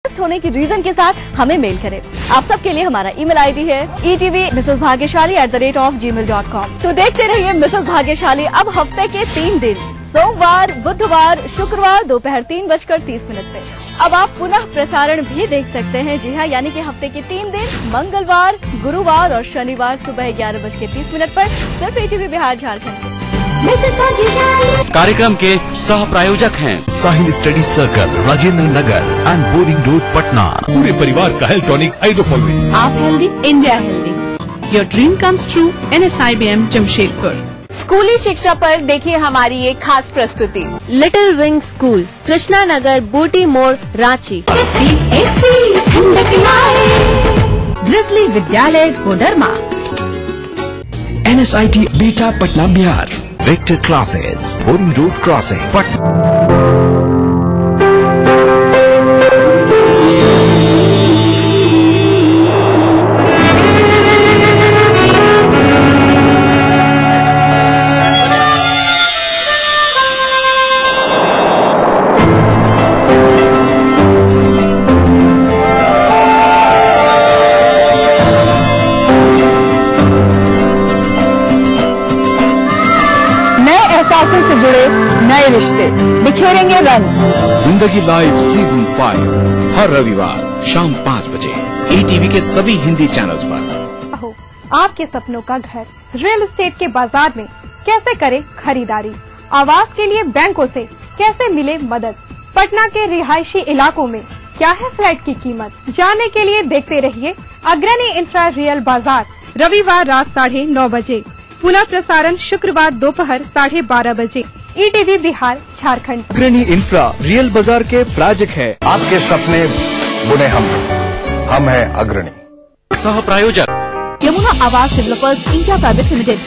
होने की रीजन के साथ हमें मेल करें। आप सबके लिए हमारा ईमेल आईडी है etvmrsbhagyashali@gmail.com। तो देखते रहिए मिसेस भाग्यशाली अब हफ्ते के 3 दिन सोमवार, बुधवार, शुक्रवार दोपहर 3:30 पे। अब आप पुनः प्रसारण भी देख सकते हैं। जी हाँ, यानी कि हफ्ते के 3 दिन मंगलवार, गुरुवार और शनिवार सुबह 11:30 पर सिर्फ ETV बिहार झारखंड। कार्यक्रम के सह प्रायोजक हैं Sahil Study Circle, Rajendra Nagar and Boring Road, Patna. पूरे परिवार का हेल्थ टॉनिक आइडोफॉल। आप healthy, India healthy. Your dream comes true, NSIBM Jamshedpur. स्कूली शिक्षा पर देखिए हमारी एक खास प्रस्तुति। Little Wing School, Krishna Nagar, Booti Mor, Ranchi. Grizzly Vidyalaya Koderma. NSIT Bihta Patna Bihar. Vector Classes, Boring Road crossing, Patna. एहसासों से जुड़े नए रिश्ते बिखेरेंगे रंग। जिंदगी लाइव सीजन 5 हर रविवार शाम 5 बजे ETV के सभी हिंदी चैनल्स पर। आपके सपनों का घर रियल एस्टेट के बाजार में कैसे करें खरीदारी, आवास के लिए बैंकों से कैसे मिले मदद, पटना के रिहायशी इलाकों में क्या है फ्लैट की कीमत, जानने के लिए देखते रहिए अग्रणी इंफ्रा रियल बाजार, रविवार रात 9:30 बजे, पुनः प्रसारण शुक्रवार दोपहर 12:30 बजे, ETV बिहार झारखंड। अग्रणी इंफ्रा रियल बाजार के प्रायोजक है आपके सपने बुने हम है अग्रणी। सह प्रायोजक यमुना आवास developers India private limited.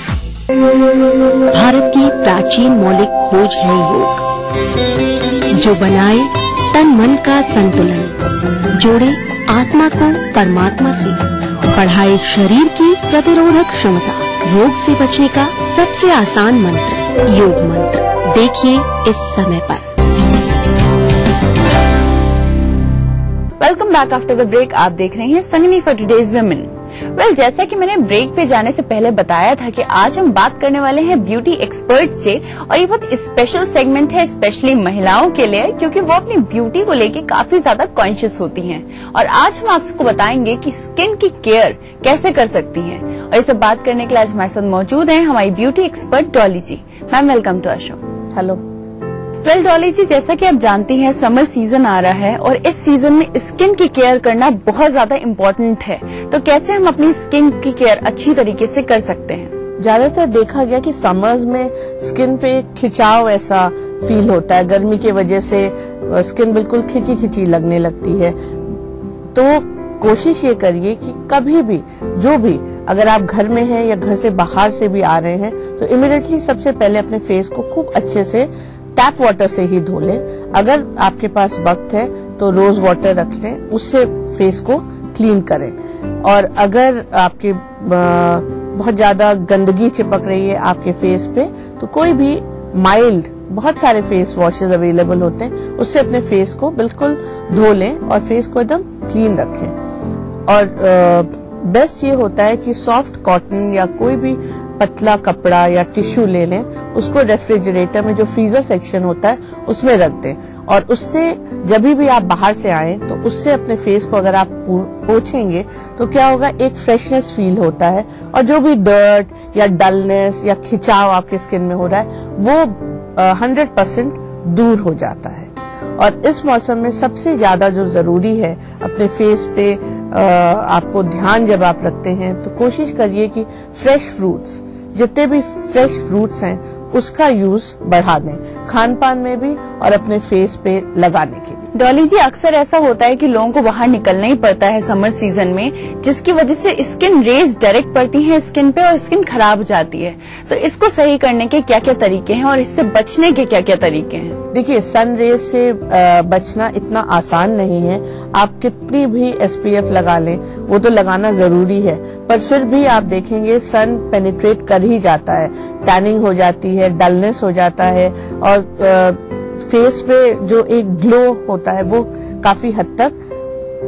Bharat की प्राचीन मौलिक खोज है योग, जो बनाए तन मन का संतुलन, जोड़े आत्मा को परमात्मा से, बढ़ाए शरीर की प्रतिरोधक क्षमता। रोग से बचने का सबसे आसान मंत्र योग मंत्र। देखिए इस समय पर। Welcome back after the break. आप देख रहे हैं संगनी फॉर टुडेज वुमेन। जैसा कि मैंने ब्रेक पे जाने से पहले बताया था कि आज हम बात करने वाले हैं ब्यूटी एक्सपर्ट से, और ये बहुत स्पेशल सेगमेंट है स्पेशली महिलाओं के लिए, क्योंकि वो अपनी ब्यूटी को लेके काफी ज्यादा कॉन्शियस होती हैं। और आज हम आपको बताएंगे कि स्किन की केयर कैसे कर सकती हैं। और ये सब बात करने के लिए आज हमारे साथ मौजूद हैं हमारी beauty expert Dolly ji. Ma'am welcome to our show. Hello. Dolly ji, जैसा कि आप जानती हैं समर सीजन आ रहा है और इस सीजन में स्किन की केयर करना बहुत ज्यादा इम्पोर्टेंट है, तो कैसे हम अपनी स्किन की केयर अच्छी तरीके से कर सकते हैं? ज्यादातर देखा गया कि समर्स में स्किन पे खिंचाव ऐसा फील होता है, गर्मी की वजह से स्किन बिल्कुल खिंची खिंची लगने लगती है। तो कोशिश ये करिए कि कभी भी जो भी अगर आप घर में हैं या घर से बाहर से भी आ रहे हैं तो इमीडिएटली सबसे पहले अपने फेस को खूब अच्छे से टैप वाटर से ही धो लें। अगर आपके पास वक्त है तो रोज वाटर रख लें, उससे फेस को क्लीन करें। और अगर आपके बहुत ज्यादा गंदगी चिपक रही है आपके फेस पे तो कोई भी माइल्ड, बहुत सारे फेस वॉशेज अवेलेबल होते हैं, उससे अपने फेस को बिल्कुल धो लें और फेस को एकदम क्लीन रखें। और बेस्ट ये होता है कि सॉफ्ट कॉटन या कोई भी पतला कपड़ा या टिश्यू ले लें, उसको रेफ्रिजरेटर में जो फ्रीजर सेक्शन होता है उसमें रख दें, और उससे जब भी आप बाहर से आए तो उससे अपने फेस को अगर आप पोंछेंगे तो क्या होगा, एक फ्रेशनेस फील होता है और जो भी डर्ट या डलनेस या खिंचाव आपके स्किन में हो रहा है वो 100% दूर हो जाता है। और इस मौसम में सबसे ज्यादा जो जरूरी है अपने फेस पे आपको ध्यान जब आप रखते हैं तो कोशिश करिए कि फ्रेश फ्रूट्स, जितने भी फ्रेश फ्रूट्स हैं उसका यूज बढ़ा दें खान पान में भी और अपने फेस पे लगाने के लिए। डॉली जी, अक्सर ऐसा होता है कि लोगों को बाहर निकलना ही पड़ता है समर सीजन में, जिसकी वजह से स्किन रेज डायरेक्ट पड़ती हैं स्किन पे और स्किन खराब हो जाती है। तो इसको सही करने के क्या क्या तरीके हैं और इससे बचने के क्या क्या तरीके हैं? देखिए, सन रेज से बचना इतना आसान नहीं है। आप कितनी भी SPF लगा लें, वो तो लगाना जरूरी है, पर फिर भी आप देखेंगे सन पेनिट्रेट कर ही जाता है, टैनिंग हो जाती है, डलनेस हो जाता है और फेस पे जो एक ग्लो होता है वो काफी हद तक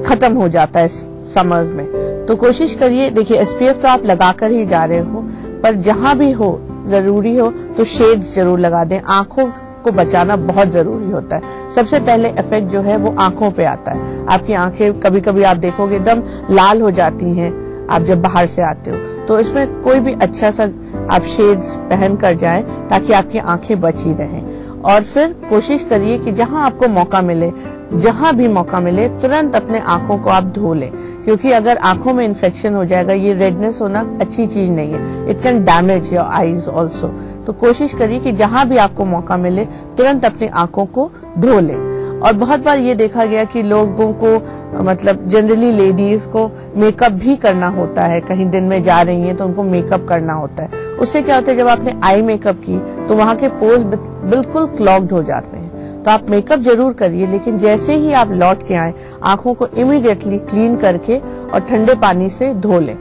खत्म हो जाता है समर्स में। तो कोशिश करिए, देखिए SPF तो आप लगाकर ही जा रहे हो, पर जहां भी हो जरूरी हो तो शेड्स जरूर लगा दें। आंखों को बचाना बहुत जरूरी होता है। सबसे पहले इफेक्ट जो है वो आंखों पे आता है। आपकी आंखें कभी कभी आप देखोगे एकदम लाल हो जाती हैं आप जब बाहर से आते हो, तो इसमें कोई भी अच्छा सा आप शेड्स पहन कर जाएं ताकि आपकी आंखें बची रहें। और फिर कोशिश करिए कि जहां आपको मौका मिले, जहां भी मौका मिले, तुरंत अपने आंखों को आप धो लें, क्योंकि अगर आंखों में इन्फेक्शन हो जाएगा, ये रेडनेस होना अच्छी चीज नहीं है। It can damage your eyes also. तो कोशिश करिए कि जहां भी आपको मौका मिले तुरंत अपनी आंखों को धो लें। और बहुत बार ये देखा गया कि लोगों को, मतलब जनरली लेडीज को मेकअप भी करना होता है, कहीं दिन में जा रही हैं तो उनको मेकअप करना होता है। उससे क्या होता है, जब आपने आई मेकअप की तो वहां के पोर्स बिल्कुल क्लॉग्ड हो जाते हैं। तो आप मेकअप जरूर करिए, लेकिन जैसे ही आप लौट के आए आंखों को इमीडिएटली क्लीन करके और ठंडे पानी से धो लें।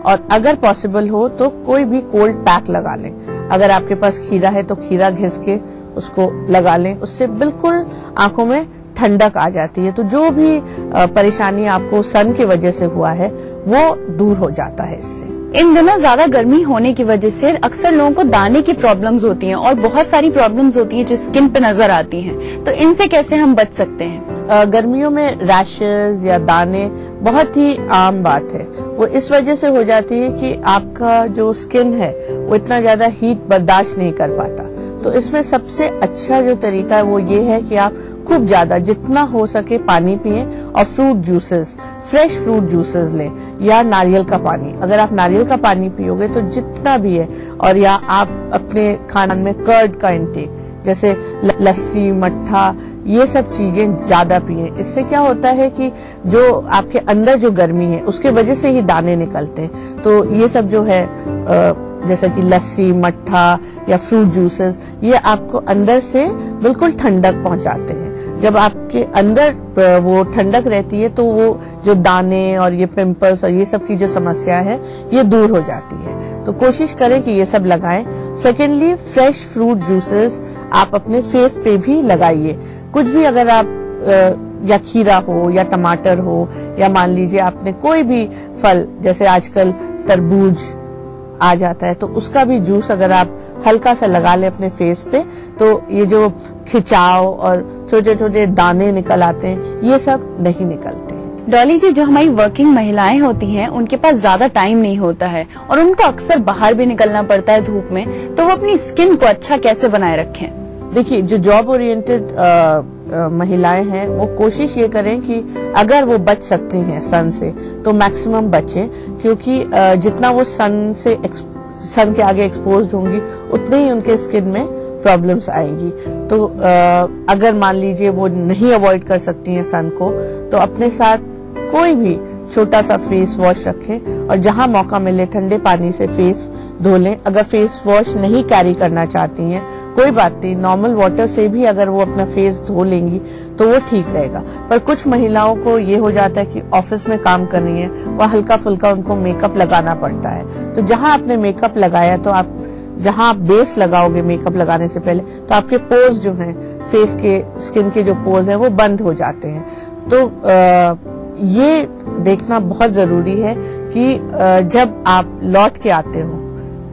और अगर पॉसिबल हो तो कोई भी कोल्ड पैक लगा लें। अगर आपके पास खीरा है तो खीरा घिस के उसको लगा लें, उससे बिल्कुल आंखों में ठंडक आ जाती है। तो जो भी परेशानी आपको सन की वजह से हुआ है वो दूर हो जाता है इससे। इन दिनों ज्यादा गर्मी होने की वजह से अक्सर लोगों को दाने की प्रॉब्लम्स होती हैं और बहुत सारी प्रॉब्लम्स होती हैं जो स्किन पे नजर आती हैं। तो इनसे कैसे हम बच सकते हैं? गर्मियों में रैशेस या दाने बहुत ही आम बात है। वो इस वजह से हो जाती है कि आपका जो स्किन है वो इतना ज्यादा हीट बर्दाश्त नहीं कर पाता। तो इसमें सबसे अच्छा जो तरीका है वो ये है कि आप खूब ज्यादा जितना हो सके पानी पिएं और fruit juices, fresh fruit juices लें या नारियल का पानी। अगर आप नारियल का पानी पियोगे तो जितना भी है, और या आप अपने खाने में कर्ड का इंटेक जैसे लस्सी, मट्ठा, ये सब चीजें ज्यादा पिएं। इससे क्या होता है कि जो आपके अंदर जो गर्मी है उसके वजह से ही दाने निकलते हैं। तो ये सब जो है जैसे कि लस्सी, मट्ठा या फ्रूट जूसेस, ये आपको अंदर से बिल्कुल ठंडक पहुंचाते हैं। जब आपके अंदर वो ठंडक रहती है तो वो जो दाने और ये पिंपल्स और ये सब की जो समस्या है ये दूर हो जाती है। तो कोशिश करें कि ये सब लगाएं। सेकेंडली, फ्रेश फ्रूट जूसेस आप अपने फेस पे भी लगाइए। कुछ भी, अगर आप या खीरा हो या टमाटर हो या मान लीजिए आपने कोई भी फल, जैसे आजकल तरबूज आ जाता है, तो उसका भी जूस अगर आप हल्का सा लगा ले अपने फेस पे, तो ये जो खिंचाव और छोटे छोटे दाने निकल आते हैं ये सब नहीं निकलते हैं। डॉली जी, जो हमारी वर्किंग महिलाएं होती हैं उनके पास ज्यादा टाइम नहीं होता है और उनको अक्सर बाहर भी निकलना पड़ता है धूप में, तो वो अपनी स्किन को अच्छा कैसे बनाए रखें? देखिए, जो जॉब ओरिएंटेड महिलाएं हैं वो कोशिश ये करें कि अगर वो बच सकती हैं सन से तो मैक्सिमम बचें, क्योंकि जितना वो सन के आगे एक्सपोज्ड होंगी उतने ही उनके स्किन में प्रॉब्लम्स आएंगी। तो अगर मान लीजिए वो नहीं अवॉइड कर सकती हैं सन को, तो अपने साथ कोई भी छोटा सा फेस वॉश रखें और जहां मौका मिले ठंडे पानी से फेस धो लें। अगर फेस वॉश नहीं कैरी करना चाहती हैं कोई बात नहीं, नॉर्मल वाटर से भी अगर वो अपना फेस धो लेंगी तो वो ठीक रहेगा। पर कुछ महिलाओं को ये हो जाता है कि ऑफिस में काम कर रही है, वह हल्का फुल्का उनको मेकअप लगाना पड़ता है। तो जहां आपने मेकअप लगाया, तो आप जहां आप बेस लगाओगे मेकअप लगाने से पहले, तो आपके पोर्स जो हैं, फेस के स्किन के जो पोर्स हैं वो बंद हो जाते हैं। तो ये देखना बहुत जरूरी है कि जब आप लौट के आते हो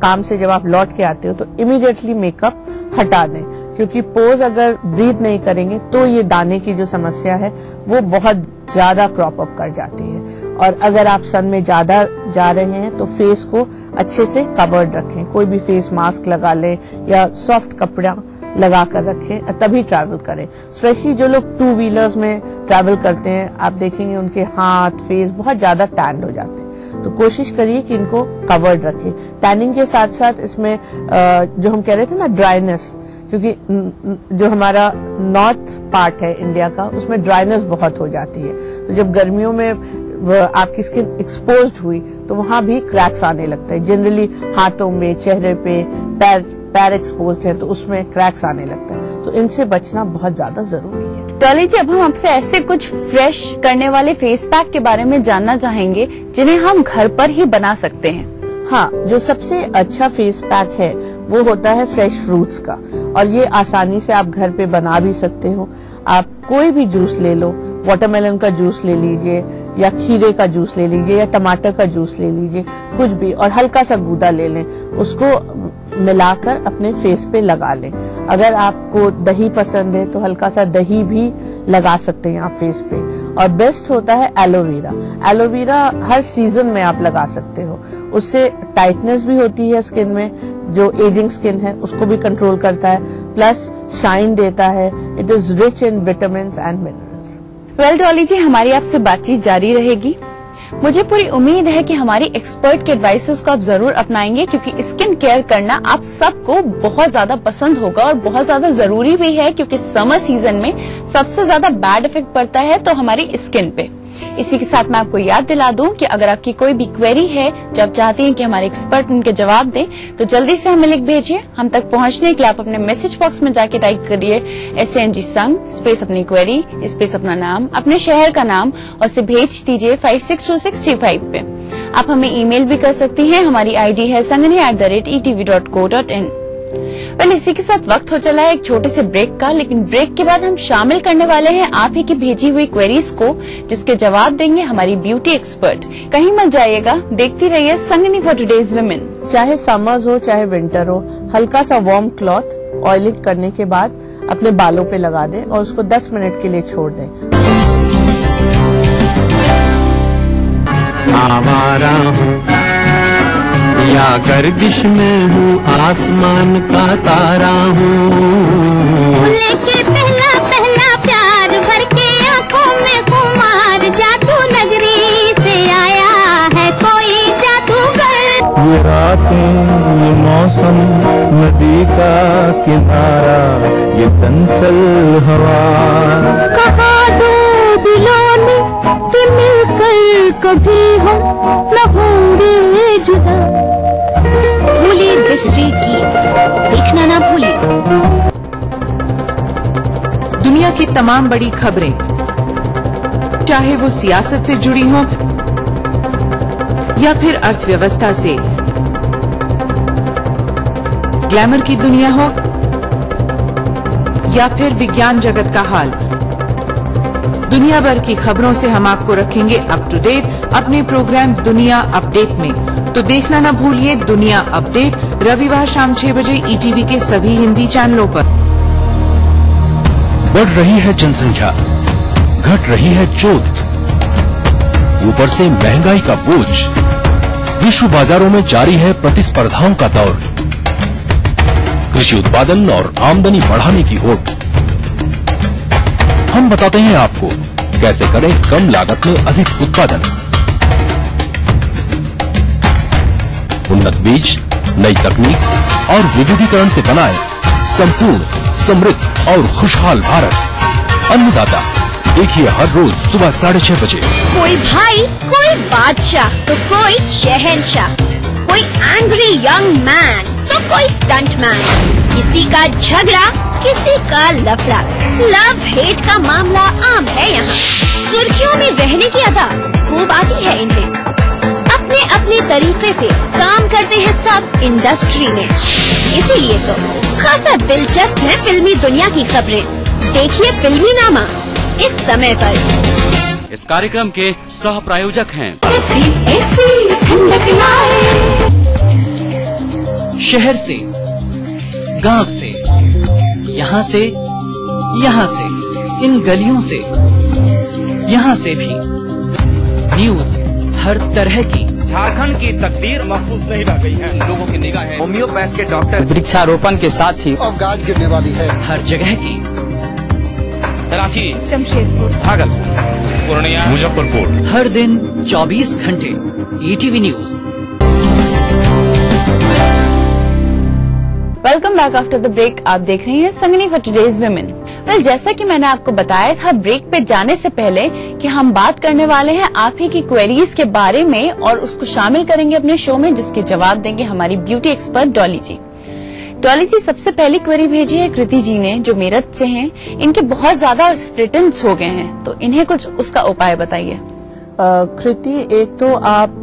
काम से, जब आप लौट के आते हो तो इमीडिएटली मेकअप हटा दें, क्योंकि पोर्स अगर ब्रीथ नहीं करेंगे तो ये दाने की जो समस्या है वो बहुत ज्यादा क्रॉप अप कर जाती है। और अगर आप सन में ज्यादा जा रहे हैं तो फेस को अच्छे से कवर्ड रखें, कोई भी फेस मास्क लगा लें या सॉफ्ट कपड़ा लगा कर रखें, तभी ट्रैवल करें। स्पेशली जो लोग 2 व्हीलर्स में ट्रैवल करते हैं, आप देखेंगे उनके हाथ, फेस बहुत ज्यादा टैन हो जाते हैं। तो कोशिश करिए कि इनको कवर्ड रखें। टैनिंग के साथ साथ इसमें जो हम कह रहे थे ना ड्राइनेस, क्योंकि जो हमारा नॉर्थ पार्ट है इंडिया का उसमें ड्राइनेस बहुत हो जाती है। तो जब गर्मियों में आपकी स्किन एक्सपोज्ड हुई तो वहां भी क्रैक्स आने लगते हैं। जनरली हाथों में, चेहरे पे, पैर एक्सपोज्ड है तो उसमें क्रैक्स आने लगता है। तो इनसे बचना बहुत ज्यादा जरूरी है। डॉली जी, अब हम आपसे ऐसे कुछ फ्रेश करने वाले फेस पैक के बारे में जानना चाहेंगे जिन्हें हम घर पर ही बना सकते हैं। हाँ, जो सबसे अच्छा फेस पैक है वो होता है फ्रेश फ्रूट्स का, और ये आसानी से आप घर पे बना भी सकते हो। आप कोई भी जूस ले लो, वाटरमेलन का जूस ले लीजिए या खीरे का जूस ले लीजिए या टमाटर का जूस ले लीजिए, कुछ भी, और हल्का सा गूदा ले लें, उसको मिलाकर अपने फेस पे लगा लें। अगर आपको दही पसंद है तो हल्का सा दही भी लगा सकते हैं आप फेस पे। और बेस्ट होता है एलोवेरा। एलोवेरा हर सीजन में आप लगा सकते हो, उससे टाइटनेस भी होती है स्किन में, जो एजिंग स्किन है उसको भी कंट्रोल करता है, प्लस शाइन देता है। It is rich in vitamins and minerals. Well Dolly ji, हमारी आपसे बातचीत जारी रहेगी। मुझे पूरी उम्मीद है कि हमारी एक्सपर्ट के एडवाइसेस को आप जरूर अपनाएंगे, क्योंकि स्किन केयर करना आप सबको बहुत ज्यादा पसंद होगा और बहुत ज्यादा जरूरी भी है, क्योंकि समर सीजन में सबसे ज्यादा बैड इफेक्ट पड़ता है तो हमारी स्किन पे। इसी के साथ मैं आपको याद दिला दूं कि अगर आपकी कोई भी क्वेरी है जो आप चाहती हैं कि हमारे एक्सपर्ट उनके जवाब दें, तो जल्दी से हमें लिख भेजिए। हम तक पहुंचने के लिए आप अपने मैसेज बॉक्स में जाके टाइप करिए SNG संग स्पेस अपनी क्वेरी स्पेस अपना नाम, अपने शहर का नाम, और इसे भेज दीजिए 562635 पे। आप हमें ईमेल भी कर सकती हैं। हमारी आईडी है sangani@etv.co.in। वेल, इसी के साथ वक्त हो चला है एक छोटे से ब्रेक का, लेकिन ब्रेक के बाद हम शामिल करने वाले हैं आप ही की भेजी हुई क्वेरीज को, जिसके जवाब देंगे हमारी ब्यूटी एक्सपर्ट। कहीं मत जाइएगा, देखती रहिए संगनी फॉर टुडेज वुमेन। चाहे समर्स हो चाहे विंटर हो, हल्का सा वार्म क्लॉथ ऑयलिंग करने के बाद अपने बालों पे लगा दें और उसको 10 मिनट के लिए छोड़ दें। आवारा हूँ या गर्दिश में हूँ, आसमान का तारा हूँ। लेके पहला पहला प्यार भर के आंखों में कुमार, जादू नगरी से आया है कोई जादूगर। ये रातें, ये मौसम, नदी का किनारा, ये चंचल हवा, कहा दो दिलों ने कि मिलकर कभी हम न होंगे जुदा। भूले बिसरे गीत देखना ना भूले। दुनिया की तमाम बड़ी खबरें, चाहे वो सियासत से जुड़ी हों या फिर अर्थव्यवस्था से, ग्लैमर की दुनिया हो या फिर विज्ञान जगत का हाल, दुनिया भर की खबरों से हम आपको रखेंगे अप टू डेट अपने प्रोग्राम दुनिया अपडेट में। तो देखना ना भूलिए दुनिया अपडेट, रविवार शाम 6 बजे ETV के सभी हिंदी चैनलों पर। बढ़ रही है जनसंख्या, घट रही है जोत, ऊपर से महंगाई का बोझ, विश्व बाजारों में जारी है प्रतिस्पर्धाओं का दौर, कृषि उत्पादन और आमदनी बढ़ाने की होड़। हम बताते हैं आपको कैसे करें कम लागत में अधिक उत्पादन। उन्नत बीज, नई तकनीक और विविधीकरण से बनाए संपूर्ण, समृद्ध और खुशहाल भारत। अन्नदाता देखिए हर रोज सुबह 6:30 बजे। कोई भाई, कोई बादशाह तो कोई शहंशाह, कोई एंग्री यंग मैन तो कोई स्टंट मैन, किसी का झगड़ा किसी का लफड़ा, लव हेट का मामला आम है यहाँ। सुर्खियों में रहने की अदा खूब आती है इन्हें, अपने अपने तरीके से काम करते हैं सब इंडस्ट्री में। इसीलिए तो खासा दिलचस्प है फिल्मी दुनिया की खबरें। देखिए फिल्मी नामा इस समय पर। इस कार्यक्रम के सह प्रायोजक हैं शहर से, गांव से, यहाँ से, यहाँ से, इन गलियों से, यहाँ से भी न्यूज हर तरह की। झारखंड की तकदीर महफूज नहीं रह गई है। लोगों की निगाहें होम्योपैथ के डॉक्टर, वृक्षारोपण के साथ ही अवगाज गिरने वाली है। हर जगह की, रांची, जमशेदपुर, भागलपुर, पूर्णिया, मुजफ्फरपुर, हर दिन 24 घंटे ETV news. Welcome back after the break. आप देख रहे हैं Sangini for today's women. Well, जैसा कि मैंने आपको बताया था ब्रेक पे जाने से पहले कि हम बात करने वाले हैं आप ही की क्वेरीज के बारे में और उसको शामिल करेंगे अपने शो में, जिसके जवाब देंगे हमारी ब्यूटी एक्सपर्ट डॉली जी। डॉली जी, सबसे पहली क्वेरी भेजी है कृति जी ने, जो मेरठ से हैं। इनके बहुत ज्यादा स्प्लिट एंड्स हो गए हैं, तो इन्हें कुछ उसका उपाय बताइए। कृति, एक तो आप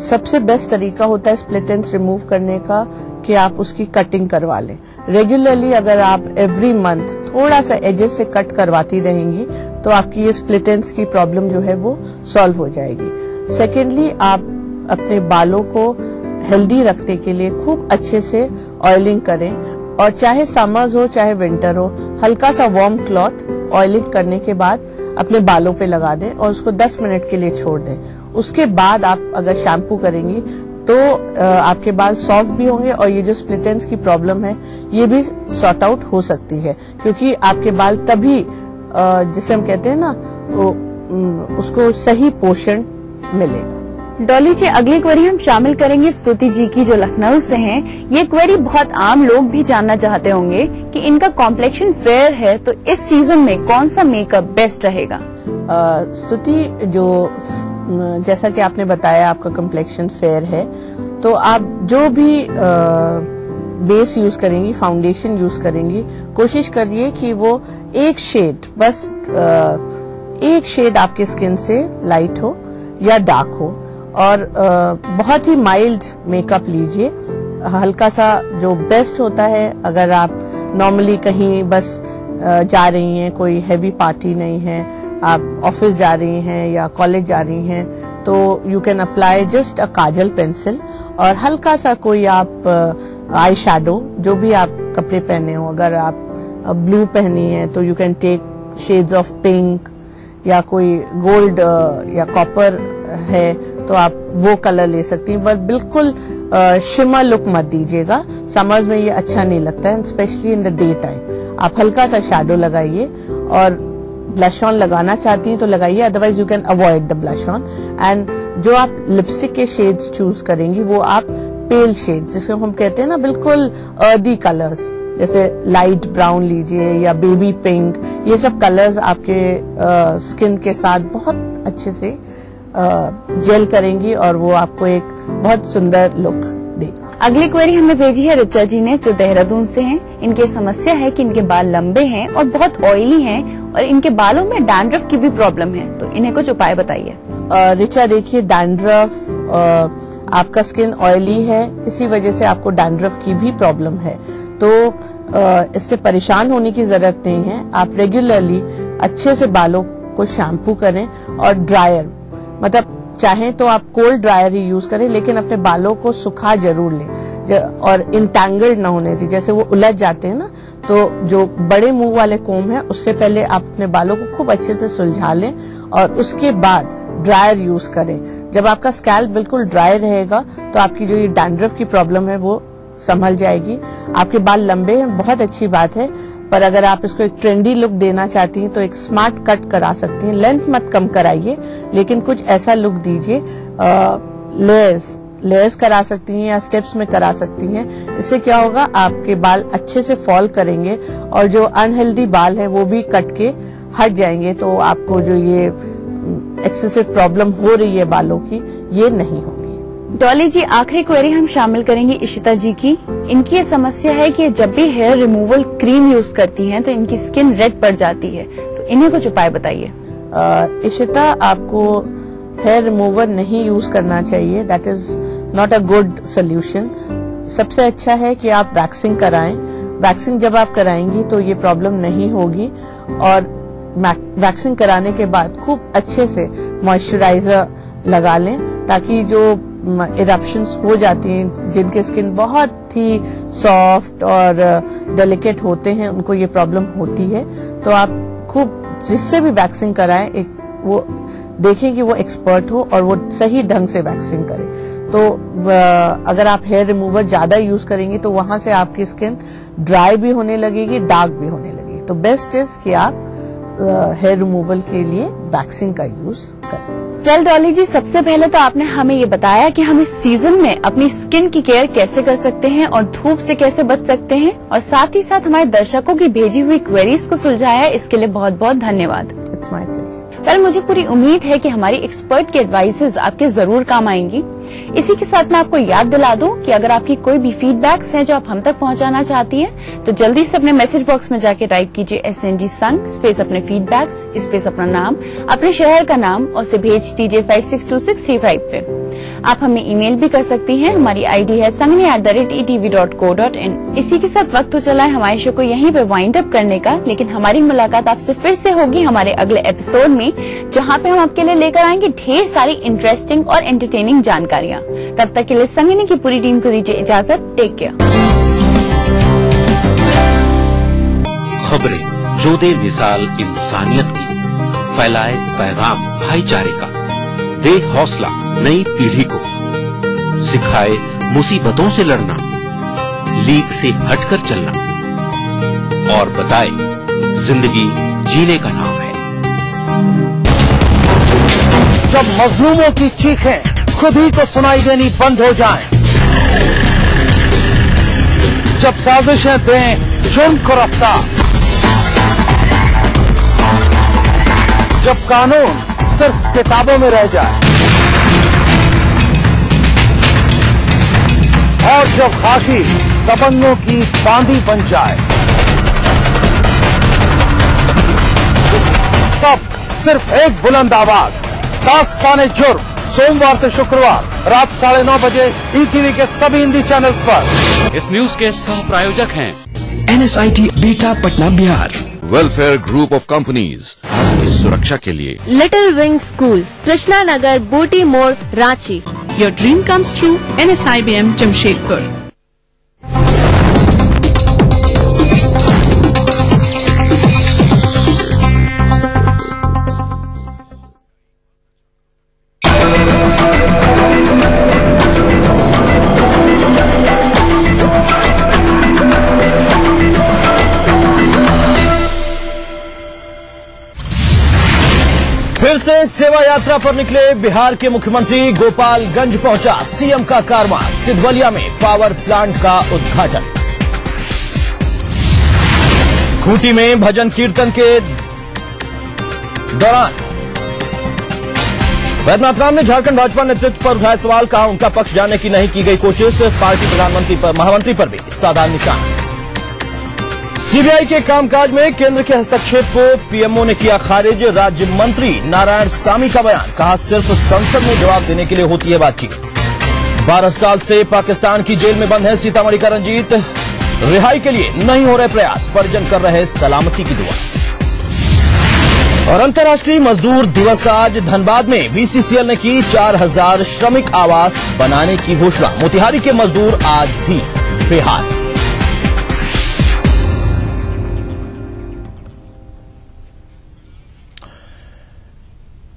सबसे बेस्ट तरीका होता है स्प्लिट एंड्स रिमूव करने का, कि आप उसकी कटिंग करवा लें। रेगुलरली अगर आप एवरी मंथ थोड़ा सा एजेस से कट करवाती रहेंगी तो आपकी ये स्प्लिट एंड्स की प्रॉब्लम जो है वो सॉल्व हो जाएगी। सेकेंडली, आप अपने बालों को हेल्दी रखने के लिए खूब अच्छे से ऑयलिंग करें, और चाहे समर्स हो चाहे विंटर हो, हल्का सा वार्म क्लॉथ ऑयलिंग करने के बाद अपने बालों पे लगा दें और उसको 10 मिनट के लिए छोड़ दें। उसके बाद आप अगर शैम्पू करेंगी तो आपके बाल सॉफ्ट भी होंगे और ये जो स्प्लिट एंड्स की प्रॉब्लम है ये भी सॉर्ट आउट हो सकती है, क्योंकि आपके बाल तभी जिसे हम कहते हैं ना उसको सही पोषण मिलेगा। डॉली जी, अगली क्वेरी हम शामिल करेंगे स्तुति जी की, जो लखनऊ से हैं। ये क्वेरी बहुत आम लोग भी जानना चाहते होंगे कि इनका कॉम्प्लेक्शन फेयर है तो इस सीजन में कौन सा मेकअप बेस्ट रहेगा। स्तुति, जो जैसा कि आपने बताया आपका कॉम्प्लेक्शन फेयर है, तो आप जो भी बेस यूज करेंगी, फाउंडेशन यूज करेंगी, कोशिश करिए कि वो एक शेड, बस एक शेड आपके स्किन से लाइट हो या डार्क हो, और बहुत ही माइल्ड मेकअप लीजिए। हल्का सा जो बेस्ट होता है, अगर आप नॉर्मली कहीं बस जा रही हैं, कोई हैवी पार्टी नहीं है, आप ऑफिस जा रही हैं या कॉलेज जा रही हैं, तो you can apply just a Kajal pencil और हल्का सा कोई आप आई शैडो, जो भी आप कपड़े पहने हो, अगर आप ब्लू पहनी है तो you can take shades of pink, या कोई गोल्ड या कॉपर है तो आप वो कलर ले सकती हैं, पर बिल्कुल शिमर लुक मत दीजिएगा। समर्स में ये अच्छा नहीं लगता है, specially in the day time. आप हल्का सा शैडो लगाइए, और ब्लश ऑन लगाना चाहती हैं तो लगाइए, otherwise you can avoid the blush on. And जो आप लिपस्टिक के शेड्स चूज करेंगी वो आप पेल शेड्स, जिसको हम कहते हैं ना बिल्कुल अर्दी कलर्स, जैसे लाइट ब्राउन लीजिए या बेबी पिंक, ये सब कलर्स आपके स्किन के साथ बहुत अच्छे से जेल करेंगी और वो आपको एक बहुत सुंदर लुक देगा। अगली क्वेरी हमें भेजी है रिचा जी ने, जो देहरादून से हैं। इनकी समस्या है कि इनके बाल लंबे हैं और बहुत ऑयली हैं, और इनके बालों में डैंड्रफ की भी प्रॉब्लम है, तो इन्हें कुछ उपाय बताइए। रिचा, देखिए, डैंड्रफ, आपका स्किन ऑयली है, इसी वजह से आपको डैंड्रफ की भी प्रॉब्लम है, तो इससे परेशान होने की जरूरत नहीं है। आप रेगुलरली अच्छे से बालों को शैम्पू करें, और ड्रायर, मतलब चाहें तो आप कोल्ड ड्रायर ही यूज करें, लेकिन अपने बालों को सुखा जरूर लें और इंटैंगल्ड ना होने दी। जैसे वो उलझ जाते हैं ना, तो जो बड़े मुंह वाले कोम है उससे पहले आप अपने बालों को खूब अच्छे से सुलझा लें और उसके बाद ड्रायर यूज करें। जब आपका स्कैल्प बिल्कुल ड्राई रहेगा तो आपकी जो ये डैंड्रफ की प्रॉब्लम है वो संभल जाएगी। आपके बाल लंबे हैं, बहुत अच्छी बात है, पर अगर आप इसको एक ट्रेंडी लुक देना चाहती हैं तो एक स्मार्ट कट करा सकती हैं। लेंथ मत कम कराइए, लेकिन कुछ ऐसा लुक दीजिए। लेयर्स करा सकती हैं या स्टेप्स में करा सकती हैं। इससे क्या होगा, आपके बाल अच्छे से फॉल करेंगे और जो अनहेल्दी बाल है वो भी कट के हट जाएंगे, तो आपको जो ये एक्सेसिव प्रॉब्लम हो रही है बालों की, ये नहीं होगी। डॉली जी, आखिरी क्वेरी हम शामिल करेंगे इशिता जी की। इनकी ये समस्या है कि जब भी हेयर रिमूवल क्रीम यूज करती हैं तो इनकी स्किन रेड पड़ जाती है, तो इन्हें कुछ उपाय बताइए। इशिता, आपको हेयर रिमूवर नहीं यूज करना चाहिए, that is not a good solution. सबसे अच्छा है कि आप वैक्सिंग कराएं। वैक्सिंग जब आप कराएंगी तो ये प्रॉब्लम नहीं होगी, और वैक्सिंग कराने के बाद खूब अच्छे से मॉइस्चराइजर लगा लें, ताकि जो इरप्शंस हो जाती हैं, जिनके स्किन बहुत ही सॉफ्ट और डेलिकेट होते हैं, उनको ये प्रॉब्लम होती है, तो आप खूब जिससे भी वैक्सिंग कराएं, एक वो देखें कि वो एक्सपर्ट हो और वो सही ढंग से वैक्सिंग करे। तो अगर आप हेयर रिमूवर ज्यादा यूज करेंगी तो वहां से आपकी स्किन ड्राई भी होने लगेगी, डार्क भी होने लगेगी। तो बेस्ट इज कि आप हेयर रिमूवल के लिए वैक्सिंग का यूज करें। वेल डॉली जी, सबसे पहले तो आपने हमें ये बताया कि हम इस सीजन में अपनी स्किन की केयर कैसे कर सकते हैं और धूप से कैसे बच सकते हैं, और साथ ही साथ हमारे दर्शकों की भेजी हुई क्वेरीज को सुलझाया। इसके लिए बहुत बहुत धन्यवाद। It's my pleasure. वेल, मुझे पूरी उम्मीद है कि हमारी एक्सपर्ट की एडवाइसेज आपके जरूर काम आएंगी। इसी के साथ मैं आपको याद दिला दूं कि अगर आपकी कोई भी फीडबैक्स हैं जो आप हम तक पहुंचाना चाहती हैं तो जल्दी से अपने मैसेज बॉक्स में जाके टाइप कीजिए SNG संग स्पेस अपने फीडबैक्स स्पेस अपना नाम, अपने शहर का नाम और से भेज दीजिए 562635 पे। आप हमें ईमेल भी कर सकती हैं। हमारी आईडी है sangni@etv.co.in। इसी के साथ वक्त तो चला है हमारे शो को यहीं पे वाइंड अप करने का, लेकिन हमारी मुलाकात आपसे फिर से होगी हमारे अगले एपिसोड में, जहां पे हम आपके लिए लेकर आएंगे ढेर सारी इंटरेस्टिंग और एंटरटेनिंग जानकारियां। तब तक के लिए संगिनी की पूरी टीम को दीजिए इजाजत। Take care. खबरें जो दे मिसाल इंसानियत की, फैलाए पैगाम भाईचारे का, दे हौसला नई पीढ़ी को, सिखाए मुसीबतों से लड़ना, लीक से हटकर चलना और बताए जिंदगी जीने का नाम है। जब मजलूमों की चीखें खुद ही तो सुनाई देनी बंद हो जाएं, जब साजिशें दें जुर्म को रफ्तार, जब कानून सिर्फ किताबों में रह जाए और जब खाकी दबंगों की बांदी बन जाए, तब सिर्फ एक बुलंद आवाज, दास्ताने जुर्म, सोमवार से शुक्रवार रात 9:30 बजे ETV के सभी हिंदी चैनल पर। इस न्यूज के सह प्रायोजक हैं NSIT beta Patna Bihar, welfare group of companies, आपकी सुरक्षा के लिए little Wing School, Krishna Nagar, Booti Mor, Ranchi. Your dream comes true, NSIBM Jamshedpur। फिर से सेवा यात्रा पर निकले बिहार के मुख्यमंत्री, गोपालगंज पहुंचा सीएम का कारवां, सिद्धवलिया में पावर प्लांट का उद्घाटन। खूंटी में भजन कीर्तन के दौरान वैद्यनाथ राम ने झारखंड भाजपा नेतृत्व पर उठाए सवाल, कहा उनका पक्ष जानने की नहीं की गई कोशिश, पार्टी प्रधानमंत्री पर महामंत्री पर भी साधा निशान। सीबीआई के कामकाज में केंद्र के हस्तक्षेप को पीएमओ ने किया खारिज, राज्य मंत्री नारायण सामी का बयान, कहा सिर्फ संसद में जवाब देने के लिए होती है बातचीत। 12 साल से पाकिस्तान की जेल में बंद है सीतामढ़ी का रंजीत, रिहाई के लिए नहीं हो रहे प्रयास, परिजन कर रहे सलामती की दुआ। और अंतर्राष्ट्रीय मजदूर दिवस आज, धनबाद में बीसीसीएल ने की 4000 श्रमिक आवास बनाने की घोषणा, मोतिहारी के मजदूर आज भी बेहाल।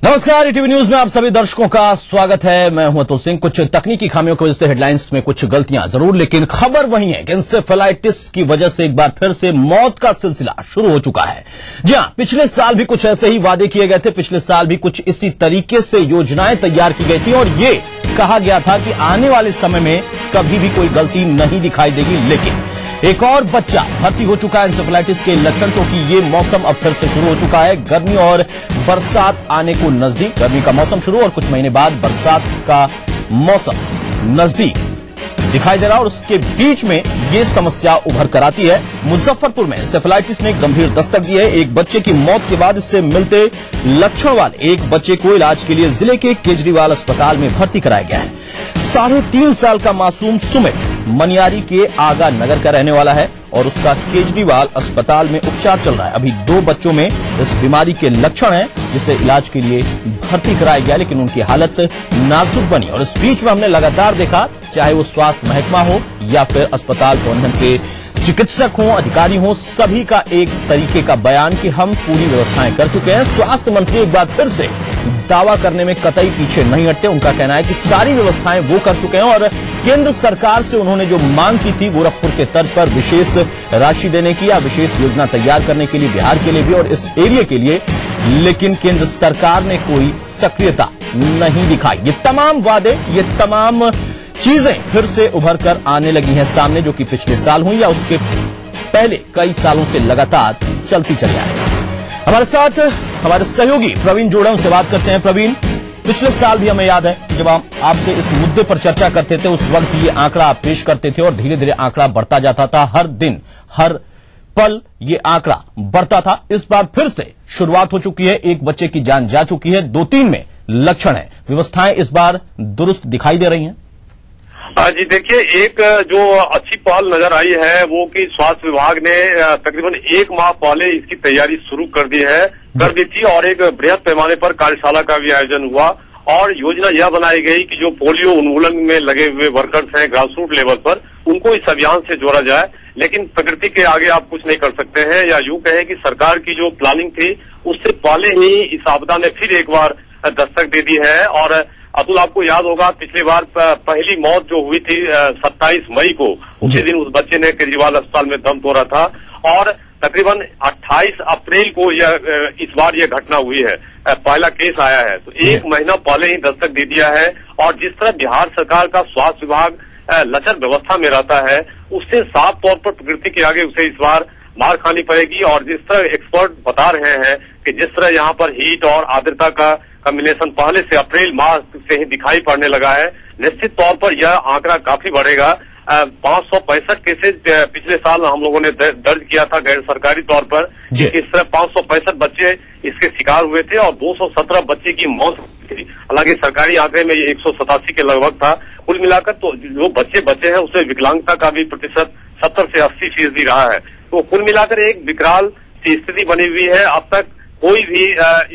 नमस्कार, ETV न्यूज में आप सभी दर्शकों का स्वागत है। मैं हूं अतुल सिंह। कुछ तकनीकी खामियों की वजह से हेडलाइंस में कुछ गलतियां जरूर, लेकिन खबर वही है कि इंसेफेलाइटिस की वजह से एक बार फिर से मौत का सिलसिला शुरू हो चुका है। जी हां, पिछले साल भी कुछ ऐसे ही वादे किए गए थे, पिछले साल भी कुछ इसी तरीके से योजनाएं तैयार की गई थी और ये कहा गया था कि आने वाले समय में कभी भी कोई गलती नहीं दिखाई देगी, लेकिन एक और बच्चा भर्ती हो चुका है इंसेफेलाइटिस के लक्षण, क्योंकि ये मौसम अब फिर से शुरू हो चुका है। गर्मी और बरसात आने को नजदीक, गर्मी का मौसम शुरू और कुछ महीने बाद बरसात का मौसम नजदीक दिखाई दे रहा है और उसके बीच में ये समस्या उभर कर आती है। मुजफ्फरपुर में इंसेफेलाइटिस ने गंभीर दस्तक दी है। एक बच्चे की मौत के बाद इससे मिलते लक्षण वाले एक बच्चे को इलाज के लिए जिले के केजरीवाल अस्पताल में भर्ती कराया गया है। 3.5 साल का मासूम सुमित मनियारी के आगा नगर का रहने वाला है और उसका केजरीवाल अस्पताल में उपचार चल रहा है। अभी 2 बच्चों में इस बीमारी के लक्षण हैं, जिसे इलाज के लिए भर्ती कराया गया, लेकिन उनकी हालत नाजुक बनी। और इस बीच में हमने लगातार देखा, चाहे वो स्वास्थ्य महकमा हो या फिर अस्पताल प्रबंधन के चिकित्सक हों, अधिकारी हों, सभी का एक तरीके का बयान कि हम पूरी व्यवस्थाएं कर चुके हैं। स्वास्थ्य मंत्री एक बार फिर से दावा करने में कतई पीछे नहीं हटते। उनका कहना है कि सारी व्यवस्थाएं वो कर चुके हैं और केंद्र सरकार से उन्होंने जो मांग की थी गोरखपुर के तर्ज पर विशेष राशि देने की या विशेष योजना तैयार करने के लिए बिहार के लिए भी और इस एरिया के लिए, लेकिन केंद्र सरकार ने कोई सक्रियता नहीं दिखाई। ये तमाम वादे, ये तमाम चीजें फिर से उभर कर आने लगी हैं सामने, जो कि पिछले साल हुई या उसके पहले कई सालों से लगातार चलती चली आ रही है। हमारे साथ हमारे सहयोगी प्रवीण जोड़ा, उनसे बात करते हैं। प्रवीण, पिछले साल भी हमें याद है कि जब हम आपसे इस मुद्दे पर चर्चा करते थे, उस वक्त ये आंकड़ा आप पेश करते थे और धीरे धीरे आंकड़ा बढ़ता जाता था। हर दिन, हर पल ये आंकड़ा बढ़ता था। इस बार फिर से शुरुआत हो चुकी है, एक बच्चे की जान जा चुकी है, 2-3 में लक्षण है। व्यवस्थाएं इस बार दुरुस्त दिखाई दे रही हैं। जी देखिए, एक जो अच्छी पहल नजर आई है वो कि स्वास्थ्य विभाग ने तकरीबन 1 माह पहले इसकी तैयारी शुरू कर दी थी और एक बृहद पैमाने पर कार्यशाला का भी आयोजन हुआ और योजना यह बनाई गई कि जो पोलियो उन्मूलन में लगे हुए वर्कर्स हैं ग्रास रूट लेवल पर, उनको इस अभियान से जोड़ा जाए। लेकिन प्रकृति के आगे आप कुछ नहीं कर सकते हैं, या यूं कहें कि सरकार की जो प्लानिंग थी उससे पहले ही इस आपदा ने फिर एक बार दस्तक दे दी है। और अतुल, आपको याद होगा पिछली बार पहली मौत जो हुई थी 27 मई को, उसी दिन उस बच्चे ने केजरीवाल अस्पताल में दम तोड़ा था और तकरीबन 28 अप्रैल को इस बार यह घटना हुई है, पहला केस आया है। तो 1 महीना पहले ही दस्तक दे दिया है और जिस तरह बिहार सरकार का स्वास्थ्य विभाग लचर व्यवस्था में रहता है, उससे साफ तौर पर प्रकृति के आगे उसे इस बार मार खानी पड़ेगी। और जिस तरह एक्सपर्ट बता रहे हैं कि जिस तरह यहाँ पर हीट और आर्द्रता का कॉम्बिनेशन पहले से अप्रैल माह से ही दिखाई पड़ने लगा है, निश्चित तौर पर यह आंकड़ा काफी बढ़ेगा। 565 केसेज पिछले साल हम लोगों ने दर्ज किया था गैर सरकारी तौर पर। इस तरह 565 बच्चे इसके शिकार हुए थे और 217 बच्चे की मौत हुई थी। हालांकि सरकारी आंकड़े में ये 187 के लगभग था। कुल मिलाकर तो जो बच्चे बचे हैं उसमें विकलांगता का भी प्रतिशत 70 से 80% रहा है। तो कुल मिलाकर एक विकराल सी स्थिति बनी हुई है। अब तक कोई भी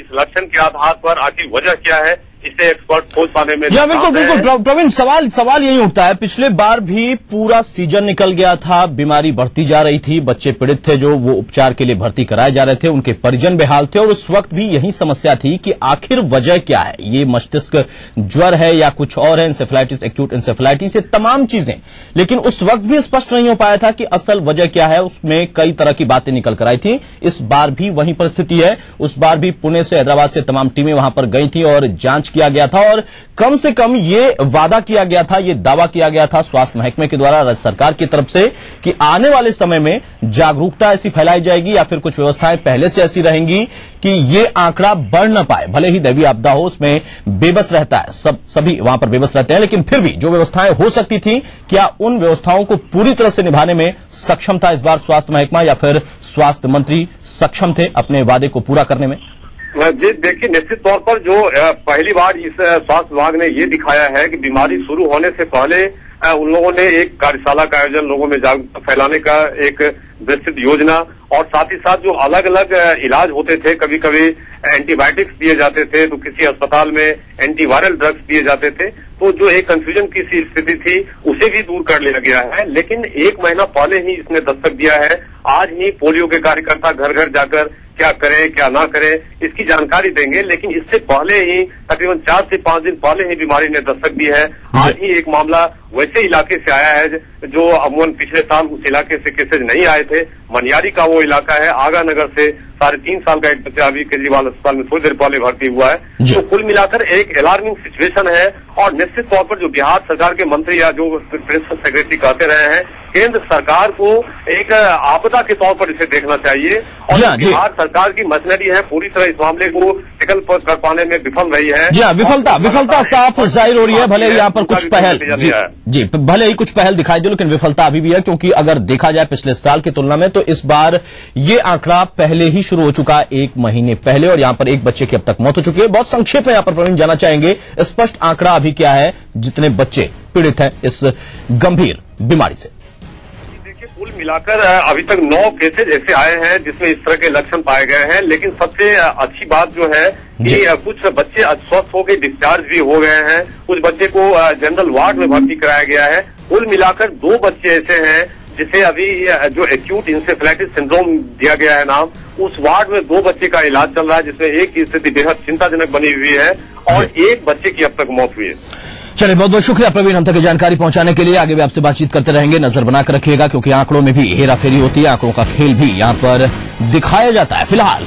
इस लक्षण के आधार पर आखिर वजह क्या है इसे एक्सपर्ट खोज पाने में बिल्कुल प्रवीण, सवाल यही उठता है। पिछले बार भी पूरा सीजन निकल गया था, बीमारी बढ़ती जा रही थी, बच्चे पीड़ित थे जो वो उपचार के लिए भर्ती कराए जा रहे थे, उनके परिजन बेहाल थे और उस वक्त भी यही समस्या थी कि आखिर वजह क्या है, ये मस्तिष्क ज्वर है या कुछ और है, इंसेफेलाइटिस, एक्यूट इंसेफेलाइटिस, ये तमाम चीजें। लेकिन उस वक्त भी स्पष्ट नहीं हो पाया था कि असल वजह क्या है। उसमें कई तरह की बातें निकल कर आई थी। इस बार भी वही परिस्थिति है। उस बार भी पुणे से, हैदराबाद से तमाम टीमें वहां पर गई थी और जांच किया गया था और कम से कम ये वादा किया गया था, ये दावा किया गया था स्वास्थ्य महकमे के द्वारा, राज्य सरकार की तरफ से, कि आने वाले समय में जागरूकता ऐसी फैलाई जाएगी या फिर कुछ व्यवस्थाएं पहले से ऐसी रहेंगी कि ये आंकड़ा बढ़ न पाए। भले ही दैवीय आपदा हो, उसमें बेबस रहता है, सभी वहां पर बेबस रहते हैं, लेकिन फिर भी जो व्यवस्थाएं हो सकती थी, क्या उन व्यवस्थाओं को पूरी तरह से निभाने में सक्षम था इस बार स्वास्थ्य महकमा या फिर स्वास्थ्य मंत्री सक्षम थे अपने वादे को पूरा करने में? जी देखिए, निश्चित तौर पर जो पहली बार इस स्वास्थ्य विभाग ने ये दिखाया है कि बीमारी शुरू होने से पहले उन लोगों ने एक कार्यशाला का आयोजन, लोगों में जागरूकता फैलाने का एक विस्तृत योजना और साथ ही साथ जो अलग अलग इलाज होते थे, कभी कभी एंटीबायोटिक्स दिए जाते थे तो किसी अस्पताल में एंटीवायरल ड्रग्स दिए जाते थे, तो जो एक कंफ्यूजन की सी स्थिति थी उसे भी दूर कर लिया गया है। लेकिन 1 महीना पहले ही इसने दस्तक दिया है। आज ही पोलियो के कार्यकर्ता घर घर जाकर क्या करें क्या ना करें इसकी जानकारी देंगे, लेकिन इससे पहले ही तकरीबन 4 से 5 दिन पहले ही बीमारी ने दस्तक दी है। आज ही एक मामला वैसे इलाके से आया है जो अमूमन पिछले साल उस इलाके से केसेज नहीं आए थे। मनियारी का वो इलाका है, आगा नगर से 3.5 साल का एक बच्चा अभी केजरीवाल अस्पताल में थोड़ी देर पहले भर्ती हुआ है। तो कुल मिलाकर एक अलार्मिंग सिचुएशन है और निश्चित तौर पर जो बिहार सरकार के मंत्री या जो प्रिंसिपल सेक्रेटरी कहते रहे हैं, केंद्र सरकार को एक आपदा के तौर पर इसे देखना चाहिए और बिहार सरकार की मशीनरी है पूरी तरह इस मामले को टैकल कर पाने में विफल रही है। जी हाँ, विफलता साफ जाहिर हो रही है। भले ही यहाँ पर कुछ पहल जी भले ही कुछ पहल दिखाई दे, लेकिन विफलता अभी भी है, क्योंकि अगर देखा जाए पिछले साल की तुलना में तो इस बार ये आंकड़ा पहले ही शुरू हो चुका है, 1 महीने पहले, और यहाँ पर एक बच्चे की अब तक मौत हो चुकी है। बहुत संक्षेप में यहाँ पर प्रवीण जाना चाहेंगे स्पष्ट आंकड़ा अभी क्या है, जितने बच्चे पीड़ित हैं इस गंभीर बीमारी से? कुल मिलाकर अभी तक 9 केसेज ऐसे आए हैं जिसमें इस तरह के लक्षण पाए गए हैं। लेकिन सबसे अच्छी बात जो है कि कुछ बच्चे स्वस्थ होकर डिस्चार्ज भी हो गए हैं, कुछ बच्चे को जनरल वार्ड में भर्ती कराया गया है। कुल मिलाकर 2 बच्चे ऐसे हैं जिसे अभी जो एक्यूट इंसेफेलाइटिस सिंड्रोम दिया गया है नाम, उस वार्ड में 2 बच्चे का इलाज चल रहा है, जिसमें एक की स्थिति बेहद चिंताजनक बनी हुई है और एक बच्चे की अब तक मौत हुई है। चलिए, बहुत बहुत शुक्रिया प्रवीण हम तक जानकारी पहुंचाने के लिए। आगे भी आपसे बातचीत करते रहेंगे, नजर बनाकर रखिएगा, क्योंकि आंकड़ों में भी हेराफेरी होती है, आंकड़ों का खेल भी यहां पर दिखाया जाता है। फिलहाल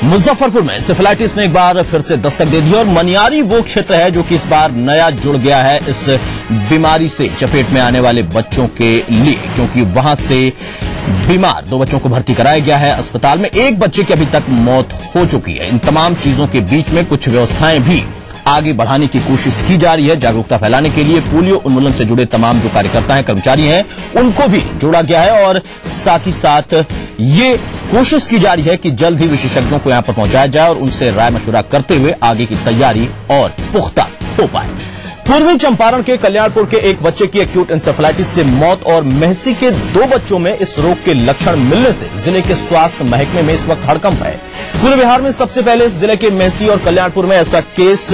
मुजफ्फरपुर में इंसेफेलाइटिस ने एक बार फिर से दस्तक दे दी और मनियारी वो क्षेत्र है जो कि इस बार नया जुड़ गया है इस बीमारी से चपेट में आने वाले बच्चों के लिए, क्योंकि वहां से बीमार 2 बच्चों को भर्ती कराया गया है अस्पताल में। एक बच्चे की अभी तक मौत हो चुकी है। इन तमाम चीजों के बीच में कुछ व्यवस्थाएं भी आगे बढ़ाने की कोशिश की जा रही है। जागरूकता फैलाने के लिए पोलियो उन्मूलन से जुड़े तमाम जो कार्यकर्ता हैं, कर्मचारी हैं, उनको भी जोड़ा गया है और साथ ही साथ ये कोशिश की जा रही है कि जल्द ही विशेषज्ञों को यहां पर पहुंचाया जाए और उनसे राय मशवरा करते हुए आगे की तैयारी और पुख्ता हो पाए। पूर्वी चंपारण के कल्याणपुर के एक बच्चे की एक्यूट इंसेफेलाइटिस से मौत और मेहसी के 2 बच्चों में इस रोग के लक्षण मिलने से जिले के स्वास्थ्य महकमे में इस वक्त हड़कंप है। पूरे बिहार में सबसे पहले जिले के मेहसी और कल्याणपुर में ऐसा केस